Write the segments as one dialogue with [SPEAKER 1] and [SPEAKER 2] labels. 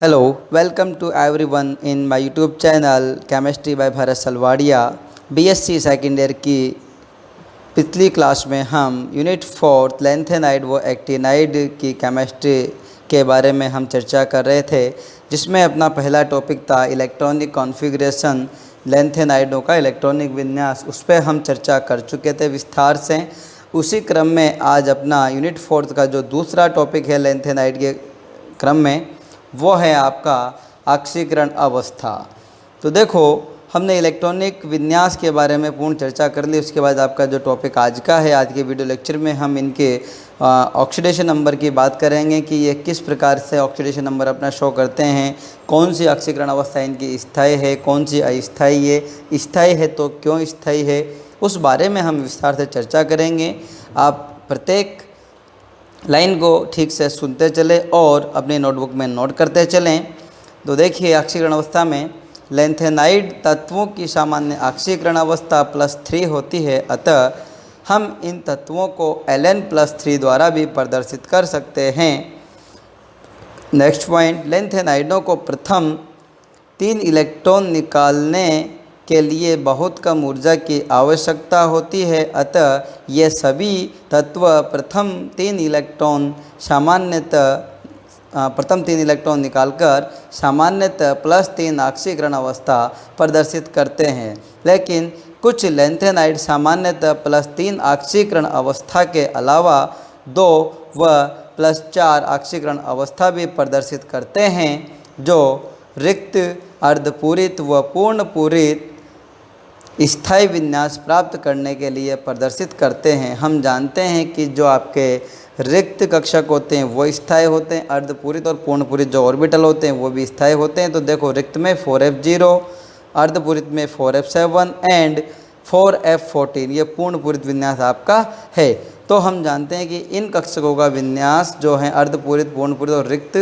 [SPEAKER 1] Hello, welcome to everyone in my YouTube channel Chemistry by Bharat Salwadia। BSc second year की पिछली class में हम unit 4 lanthanide व actinide की chemistry के बारे में हम चर्चा कर रहे थे, जिसमें अपना पहला टॉपिक था इलेक्ट्रॉनिक कॉन्फ़िगरेशन, लेंथेनाइडों का इलेक्ट्रॉनिक विन्यास। उस पर हम चर्चा कर चुके थे विस्तार से। उसी क्रम में आज अपना यूनिट 4 का जो दूसरा टॉपिक है लेंथेनाइड के क्रम में, वो है आपका ऑक्सीकरण अवस्था। तो देखो, हमने इलेक्ट्रॉनिक विन्यास के बारे में पूर्ण चर्चा कर ली। उसके बाद आपका जो टॉपिक आज का है, आज के वीडियो लेक्चर में हम इनके ऑक्सीडेशन नंबर की बात करेंगे कि ये किस प्रकार से ऑक्सीडेशन नंबर अपना शो करते हैं, कौन सी ऑक्सीकरण अवस्था इनकी स्थायी है, कौन सी अस्थायी है, स्थायी है तो क्यों स्थायी है, उस बारे में हम विस्तार से चर्चा करेंगे। आप प्रत्येक लाइन को ठीक से सुनते चलें और अपने नोटबुक में नोट करते चलें। तो देखिए, ऑक्सीकरण अवस्था में लेंथेनाइड तत्वों की सामान्य ऑक्सीकरण अवस्था +3 होती है, अतः हम इन तत्वों को Ln+3 द्वारा भी प्रदर्शित कर सकते हैं। नेक्स्ट पॉइंट, लेंथेनाइडों को प्रथम 3 इलेक्ट्रॉन निकालने के लिए बहुत कम ऊर्जा की आवश्यकता होती है, अतः ये सभी तत्व प्रथम 3 इलेक्ट्रॉन निकालकर सामान्यतः +3 ऑक्सीकरण अवस्था प्रदर्शित करते हैं। लेकिन कुछ लेंथेनाइड सामान्यतः +3 ऑक्सीकरण अवस्था के अलावा 2 व +4 ऑक्सीकरण अवस्था भी प्रदर्शित करते हैं, जो रिक्त, अर्धपूरित व पूर्ण पूरित स्थायी विन्यास प्राप्त करने के लिए प्रदर्शित करते हैं। हम जानते हैं कि जो आपके रिक्त कक्षक होते हैं वो स्थायी होते हैं, अर्धपूरित और पूर्णपूरित जो ऑर्बिटल होते हैं वो भी स्थायी होते हैं। तो देखो, रिक्त में 4f0, अर्धपूरित में 4f7 एंड 4f14 ये पूर्णपूरित विन्यास आपका है। तो हम जानते हैं कि इन कक्षकों का विन्यास जो है अर्धपूरित, पूर्णपूरित और रिक्त,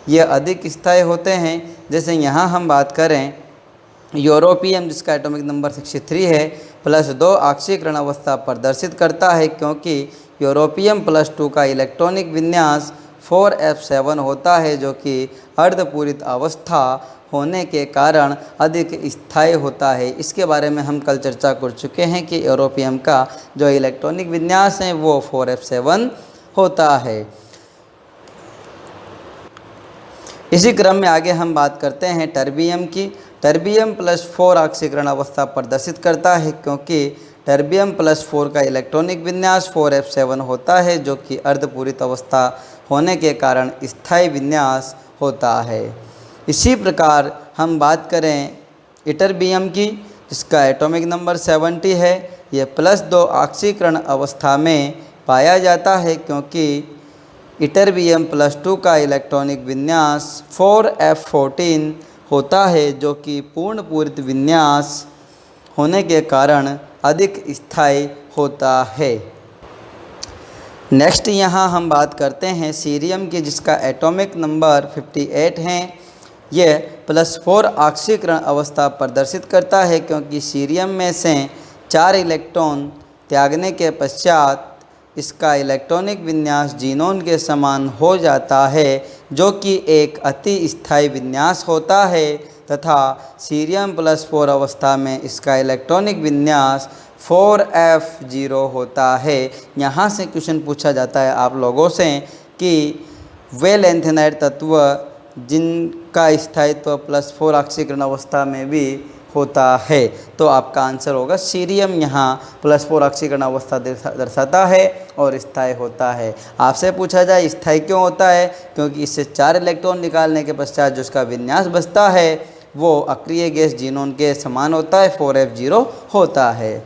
[SPEAKER 1] ये अधिक स्थायी होते हैं। जैसे यहाँ हम बात करें यूरोपियम, जिसका एटॉमिक नंबर 63 है, +2 ऑक्सीकरण अवस्था प्रदर्शित करता है, क्योंकि यूरोपियम +2 का इलेक्ट्रॉनिक विन्यास 4f7 होता है, जो कि अर्धपूरित अवस्था होने के कारण अधिक स्थायी होता है। इसके बारे में हम कल चर्चा कर चुके हैं कि यूरोपियम का जो इलेक्ट्रॉनिक विन्यास है वो 4f7 होता है। इसी क्रम में आगे हम बात करते हैं टर्बियम की। टर्बियम +4 ऑक्सीकरण अवस्था प्रदर्शित करता है, क्योंकि टर्बियम +4 का इलेक्ट्रॉनिक विन्यास 4f7 होता है, जो कि अर्धपूरित अवस्था होने के कारण स्थायी विन्यास होता है। इसी प्रकार हम बात करें इटरबियम की, जिसका एटॉमिक नंबर 70 है। यह +2 ऑक्सीकरण अवस्था में पाया जाता है, क्योंकि इटरबियम +2 का इलेक्ट्रॉनिक विन्यास 4f14 होता है, जो कि पूर्ण पूरित विन्यास होने के कारण अधिक स्थायी होता है। नेक्स्ट यहाँ हम बात करते हैं सीरियम की, जिसका एटॉमिक नंबर 58 है। यह +4 ऑक्सीकरण अवस्था प्रदर्शित करता है, क्योंकि सीरियम में से 4 इलेक्ट्रॉन त्यागने के पश्चात इसका इलेक्ट्रॉनिक विन्यास ज़ीनोन के समान हो जाता है, जो कि एक अति स्थायी विन्यास होता है, तथा सीरियम +4 अवस्था में इसका इलेक्ट्रॉनिक विन्यास 4f0 होता है। यहाँ से क्वेश्चन पूछा जाता है आप लोगों से कि वे लेंथेनाइड तत्व जिनका स्थायित्व +4 ऑक्सीकरण अवस्था में भी होता है, तो आपका आंसर होगा सीरियम। यहाँ +4 ऑक्सीकरण अवस्था दर्शाता है और स्थायी होता है। आपसे पूछा जाए स्थायी क्यों होता है, क्योंकि इससे 4 इलेक्ट्रॉन निकालने के पश्चात जो उसका विन्यास बचता है वो अक्रिय गैस ज़ीनोन के समान होता है, 4f0 होता है।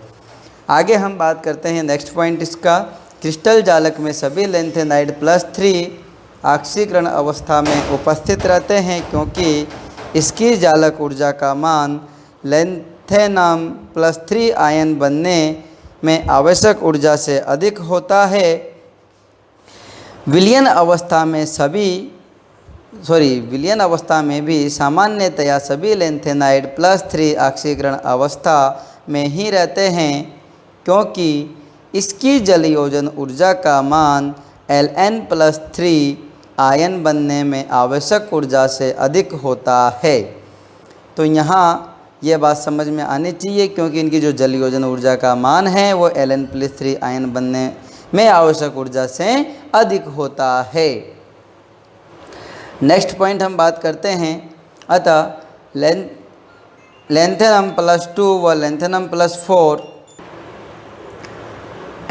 [SPEAKER 1] आगे हम बात करते हैं नेक्स्ट पॉइंट इसका, क्रिस्टल जालक में सभी लेंथेनाइड +3 ऑक्सीकरण अवस्था में उपस्थित रहते हैं, क्योंकि इसकी जालक ऊर्जा का मान लेंथेनम +3 आयन बनने में आवश्यक ऊर्जा से अधिक होता है। विलयन अवस्था में भी सामान्यतया सभी लेंथेनाइड +3 ऑक्सीकरण अवस्था में ही रहते हैं, क्योंकि इसकी जल योजन ऊर्जा का मान Ln+3 आयन बनने में आवश्यक ऊर्जा से अधिक होता है। तो यहाँ ये बात समझ में आनी चाहिए, क्योंकि इनकी जो जल योजन ऊर्जा का मान है वो Ln+3 आयन बनने में आवश्यक ऊर्जा से अधिक होता है। नेक्स्ट पॉइंट हम बात करते हैं। अतः लेंथेनम +2 व लेंथेनम +4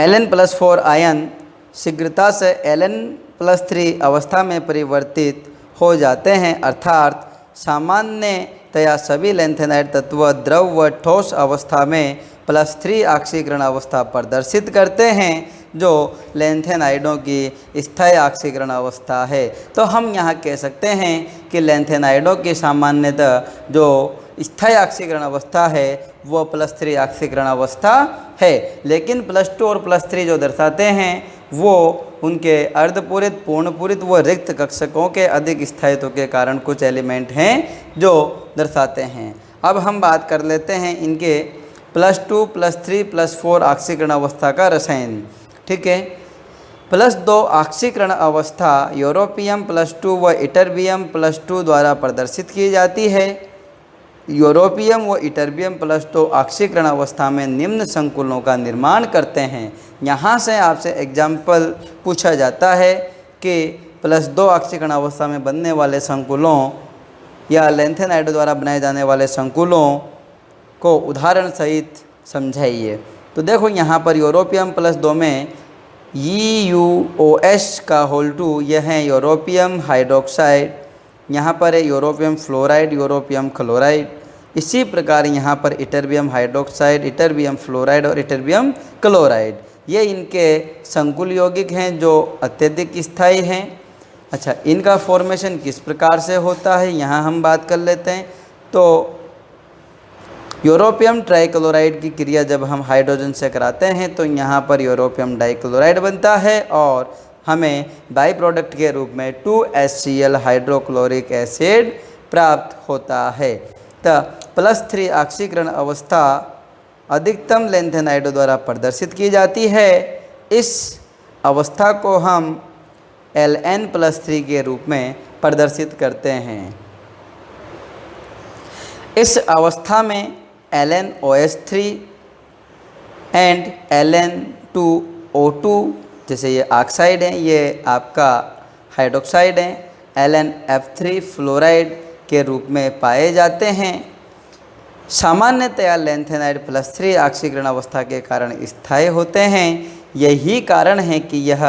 [SPEAKER 1] Ln+4 आयन शीघ्रता से Ln+3 अवस्था में परिवर्तित हो जाते हैं, अर्थात सामान्यतया सभी लेंथेनाइड तत्व द्रव व ठोस अवस्था में +3 ऑक्सीकरण अवस्था प्रदर्शित करते हैं, जो लेंथेनाइडों की स्थायी ऑक्सीकरण अवस्था है। तो हम यहाँ कह सकते हैं कि लेंथेनाइडों की सामान्यतः जो स्थायी ऑक्सीकरण अवस्था है वो +3 ऑक्सीकरण अवस्था है, लेकिन +2 और +3 जो दर्शाते हैं वो उनके अर्धपूरित, पूर्णपूरित व रिक्त कक्षकों के अधिक स्थायित्व के कारण कुछ एलिमेंट हैं जो दर्शाते हैं। अब हम बात कर लेते हैं इनके +2, +3, +4 ऑक्सीकरण अवस्था का रसायन। ठीक है, +2 ऑक्सीकरण अवस्था यूरोपियम +2 व इटर्बियम +2 द्वारा प्रदर्शित की जाती है। यूरोपियम व इटर्बियम +2 ऑक्सीकरण अवस्था में निम्न संकुलों का निर्माण करते हैं। यहाँ से आपसे एग्जाम्पल पूछा जाता है कि +2 ऑक्सीकरण अवस्था में बनने वाले संकुलों या लेंथेनाइड द्वारा बनाए जाने वाले संकुलों को उदाहरण सहित समझाइए। तो देखो यहाँ पर यूरोपियम +2 में EuOH का होल 2 यह है यूरोपियम हाइड्रोक्साइड, यहाँ पर है यूरोपियम फ्लोराइड, यूरोपियम क्लोराइड। इसी प्रकार यहाँ पर इटर्बियम हाइड्रोक्साइड, इटर्बियम फ्लोराइड और इटर्बियम क्लोराइड, ये इनके संकुल यौगिक हैं जो अत्यधिक स्थायी हैं। अच्छा, इनका फॉर्मेशन किस प्रकार से होता है यहाँ हम बात कर लेते हैं। तो यूरोपियम ट्राइक्लोराइड की क्रिया जब हम हाइड्रोजन से कराते हैं तो यहाँ पर यूरोपियम डाइक्लोराइड बनता है और हमें बाई प्रोडक्ट के रूप में 2HCl हाइड्रोक्लोरिक एसिड प्राप्त होता है। तो +3 ऑक्सीकरण अवस्था अधिकतम लेंथेनाइडों द्वारा प्रदर्शित की जाती है। इस अवस्था को हम Ln+3 के रूप में प्रदर्शित करते हैं। इस अवस्था में LnOH3 एंड Ln2O2 जैसे ये ऑक्साइड हैं, ये आपका हाइड्रोक्साइड हैं, LnF3 फ्लोराइड के रूप में पाए जाते हैं। सामान्यतया लेंथेनाइड +3 ऑक्सीकरण अवस्था के कारण स्थायी होते हैं। यही कारण है कि यह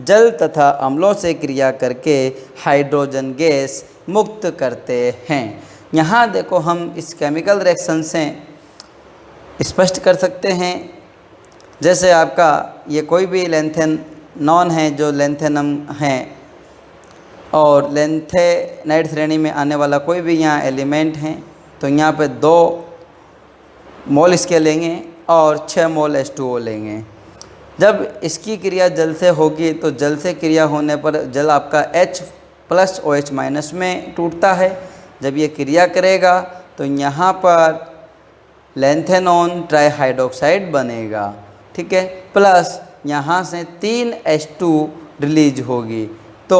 [SPEAKER 1] जल तथा अम्लों से क्रिया करके हाइड्रोजन गैस मुक्त करते हैं। यहाँ देखो हम इस केमिकल रिएक्शन से स्पष्ट कर सकते हैं। जैसे आपका ये कोई भी लेंथेनॉन है जो लेंथेनम है और लेंथेनाइड श्रेणी में आने वाला कोई भी यहाँ एलिमेंट है, तो यहाँ पे 2 मोल इसके लेंगे और 6 मोल H2O लेंगे। जब इसकी क्रिया जल से होगी तो जल से क्रिया होने पर जल आपका H+OH- में टूटता है। जब ये क्रिया करेगा तो यहाँ पर लेंथेनॉन ट्राईहाइड्रोक्साइड बनेगा, ठीक है, प्लस यहाँ से 3 H2 रिलीज होगी। तो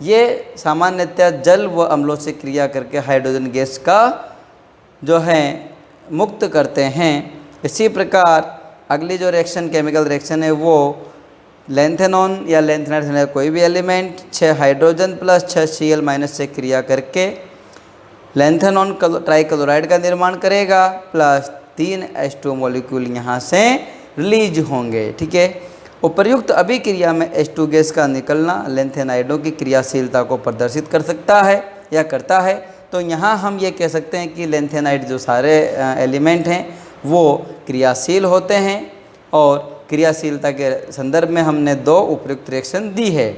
[SPEAKER 1] ये सामान्यतः जल व अम्लों से क्रिया करके हाइड्रोजन गैस का जो है मुक्त करते हैं। इसी प्रकार अगली जो रिएक्शन केमिकल रिएक्शन है वो लेंथेनॉन या लेंथेनाइड से कोई भी एलिमेंट 6 हाइड्रोजन प्लस 6 Cl- से क्रिया करके लेंथेनॉन ट्राइक्लोराइड का निर्माण करेगा, प्लस 3 H2 मॉलिक्यूल यहाँ से रिलीज होंगे, ठीक है। उपर्युक्त अभिक्रिया में H2 गैस का निकलना लेंथेनाइडों की क्रियाशीलता को प्रदर्शित कर सकता है या करता है। तो यहाँ हम ये कह सकते हैं कि लेंथेनाइड जो सारे एलिमेंट हैं वो क्रियाशील होते हैं और क्रियाशीलता के संदर्भ में हमने 2 उपयुक्त रिएक्शन दी है।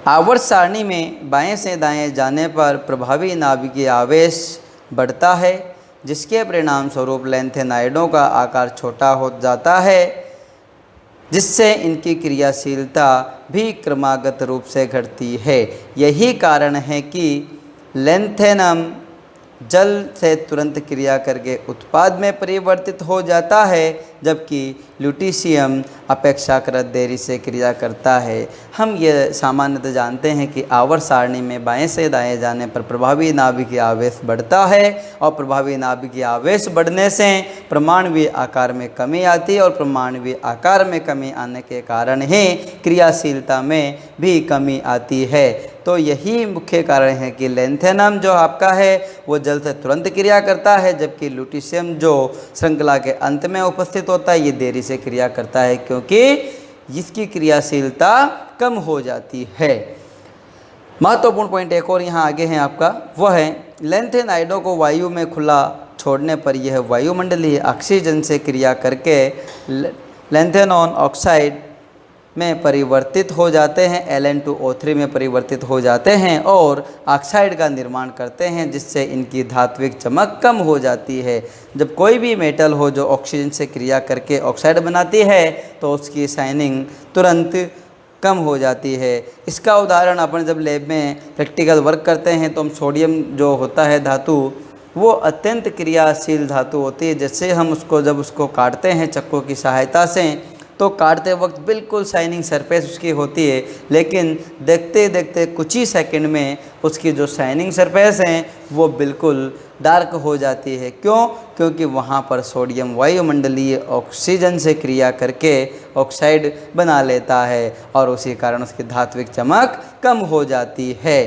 [SPEAKER 1] आवर्त सारणी में बाएं से दाएं जाने पर प्रभावी नाभिकीय आवेश बढ़ता है, जिसके परिणाम स्वरूप लेंथेनाइडों का आकार छोटा हो जाता है, जिससे इनकी क्रियाशीलता भी क्रमागत रूप से घटती है। यही कारण है कि लेंथेनम जल से तुरंत क्रिया करके उत्पाद में परिवर्तित हो जाता है, जबकि ल्यूटीशियम अपेक्षाकृत देरी से क्रिया करता है। हम ये सामान्यतः जानते हैं कि आवर्त सारणी में बाएं से दाएं जाने पर प्रभावी नाभिकीय आवेश बढ़ता है और प्रभावी नाभिकीय आवेश बढ़ने से परमाणुवीय आकार में कमी आती है और परमाणुवीय आकार में कमी आने के कारण ही क्रियाशीलता में भी कमी आती है। तो यही मुख्य कारण है कि लैंथेनम जो आपका है वो जल से तुरंत क्रिया करता है, जबकि ल्यूटीशियम जो श्रृंखला के अंत में उपस्थित होता है ये देरी से क्रिया करता है, क्योंकि इसकी क्रियाशीलता कम हो जाती है। महत्वपूर्ण पॉइंट एक और यहाँ आगे है आपका, वह है लैंथेनाइडों को वायु में खुला छोड़ने पर यह वायुमंडलीय ऑक्सीजन से क्रिया करके लैंथेनॉन ऑक्साइड में परिवर्तित हो जाते हैं, Ln2O3 में परिवर्तित हो जाते हैं और ऑक्साइड का निर्माण करते हैं, जिससे इनकी धात्विक चमक कम हो जाती है। जब कोई भी मेटल हो जो ऑक्सीजन से क्रिया करके ऑक्साइड बनाती है तो उसकी शाइनिंग तुरंत कम हो जाती है। इसका उदाहरण अपन जब लैब में प्रैक्टिकल वर्क करते हैं तो हम सोडियम जो होता है धातु वो अत्यंत क्रियाशील धातु होती है। जैसे हम जब उसको काटते हैं चक्कू की सहायता से तो काटते वक्त बिल्कुल शाइनिंग सरफेस उसकी होती है, लेकिन देखते देखते कुछ ही सेकंड में उसकी जो शाइनिंग सरफेस है वो बिल्कुल डार्क हो जाती है। क्यों? क्योंकि वहाँ पर सोडियम वायुमंडलीय ऑक्सीजन से क्रिया करके ऑक्साइड बना लेता है और उसी कारण उसकी धात्विक चमक कम हो जाती है।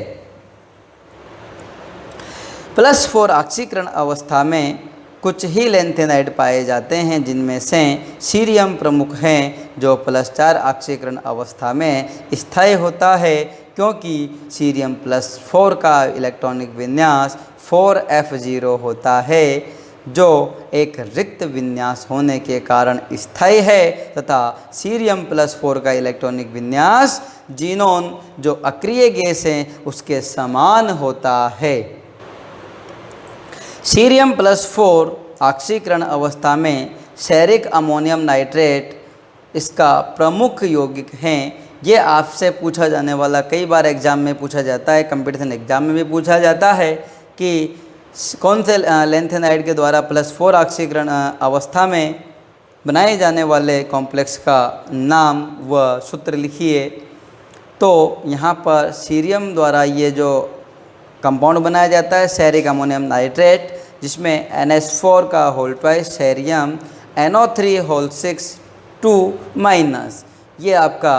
[SPEAKER 1] +4 ऑक्सीकरण अवस्था में कुछ ही लैंथेनाइड पाए जाते हैं, जिनमें से सीरियम प्रमुख हैं जो +4 ऑक्सीकरण अवस्था में स्थायी होता है, क्योंकि सीरियम +4 का इलेक्ट्रॉनिक विन्यास 4f0 होता है, जो एक रिक्त विन्यास होने के कारण स्थायी है, तथा सीरियम +4 का इलेक्ट्रॉनिक विन्यास जीनोन जो अक्रिय गैस है उसके समान होता है। सीरियम +4 ऑक्सीकरण अवस्था में सेरिक अमोनियम नाइट्रेट इसका प्रमुख यौगिक हैं। ये आपसे पूछा जाने वाला, कई बार एग्ज़ाम में पूछा जाता है, कंपटीशन एग्ज़ाम में भी पूछा जाता है कि कौन से लैंथेनाइड के द्वारा +4 ऑक्सीकरण अवस्था में बनाए जाने वाले कॉम्प्लेक्स का नाम व सूत्र लिखिए। तो यहाँ पर सीरियम द्वारा ये जो कंपाउंड बनाया जाता है सेरिक अमोनियम नाइट्रेट, जिसमें NH4 का whole twice cerium NO3 whole 6 2-, ये आपका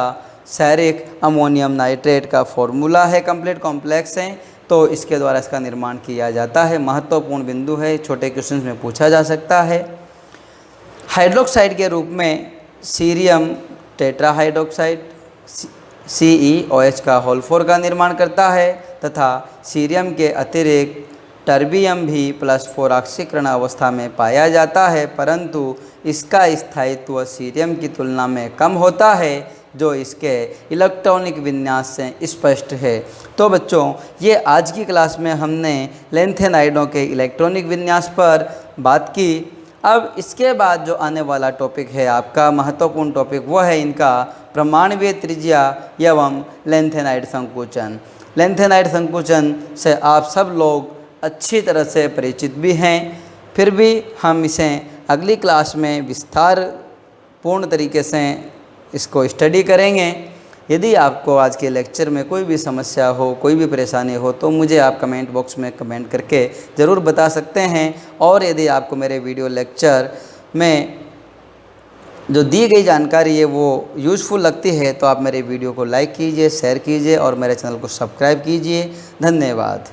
[SPEAKER 1] सेरिक अमोनियम नाइट्रेट का फॉर्मूला है, कंप्लीट कॉम्प्लेक्स है। तो इसके द्वारा इसका निर्माण किया जाता है। महत्वपूर्ण बिंदु है, छोटे क्वेश्चन में पूछा जा सकता है। हाइड्रोक्साइड के रूप में सीरियम टेट्राहाइड्रोक्साइड CeOH का होल 4 का निर्माण करता है, तथा सीरियम के अतिरिक्त टर्बियम भी +4 ऑक्सीकरण अवस्था में पाया जाता है, परंतु इसका स्थायित्व सीरियम की तुलना में कम होता है, जो इसके इलेक्ट्रॉनिक विन्यास से स्पष्ट है। तो बच्चों, ये आज की क्लास में हमने लैंथेनाइडों के इलेक्ट्रॉनिक विन्यास पर बात की। अब इसके बाद जो आने वाला टॉपिक है आपका महत्वपूर्ण टॉपिक, वो है इनका परमाणुवीय त्रिज्या एवं लैंथेनाइड संकुचन। लैंथेनाइड संकुचन से आप सब लोग अच्छी तरह से परिचित भी हैं, फिर भी हम इसे अगली क्लास में विस्तार पूर्ण तरीके से इसको स्टडी करेंगे। यदि आपको आज के लेक्चर में कोई भी समस्या हो, कोई भी परेशानी हो, तो मुझे आप कमेंट बॉक्स में कमेंट करके ज़रूर बता सकते हैं। और यदि आपको मेरे वीडियो लेक्चर में जो दी गई जानकारी है वो यूज़फुल लगती है तो आप मेरे वीडियो को लाइक कीजिए, शेयर कीजिए और मेरे चैनल को सब्सक्राइब कीजिए। धन्यवाद।